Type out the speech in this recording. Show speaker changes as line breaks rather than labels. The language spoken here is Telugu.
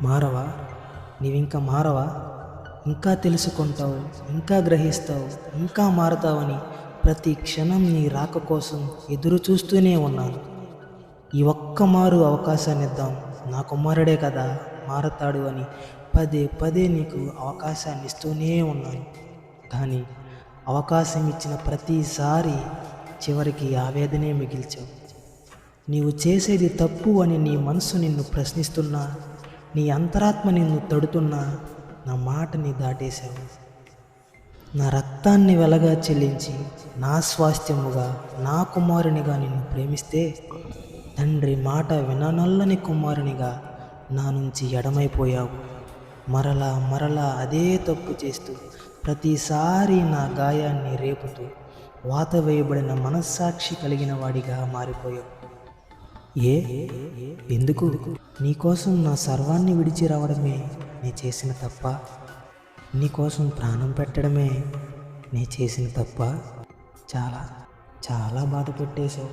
మారవా? నీవింకా మారవా? ఇంకా తెలుసుకుంటావు, ఇంకా గ్రహిస్తావు, ఇంకా మారతావని ప్రతి క్షణం నీ రాక కోసం ఎదురు చూస్తూనే ఉన్నాను. ఈ ఒక్క మారు అవకాశాన్నిద్దాం, నా కుమారుడే కదా మారతాడు అని పదే పదే నీకు అవకాశాన్ని ఇస్తూనే ఉన్నాను. కానీ అవకాశం ఇచ్చిన ప్రతిసారి చివరికి ఆవేదనే మిగిల్చావు. నీవు చేసేది తప్పు అని నీ మనసు నిన్ను ప్రశ్నిస్తున్నా, నీ అంతరాత్మ నిన్ను తడుతున్నా నా మాటని దాటేశావు. నా రక్తాన్ని వెలగా చెల్లించి నా స్వాస్థ్యముగా నా కుమారునిగా నిన్ను ప్రేమిస్తే తండ్రి మాట విననొల్లని కుమారునిగా నా నుంచి ఎడమైపోయావు. మరలా మరలా అదే తప్పు చేస్తూ ప్రతిసారి నా గాయాన్ని రేపుతూ వాత వేయబడిన మనస్సాక్షి కలిగిన వాడిగా మారిపోయావు. ఏ ఎందుకు? నీకోసం నా సర్వాన్ని విడిచి రావడమే నే చేసిన తప్ప? నీకోసం ప్రాణం పెట్టడమే నే చేసిన తప్ప? చాలా చాలా బాధ పెట్టేశావు.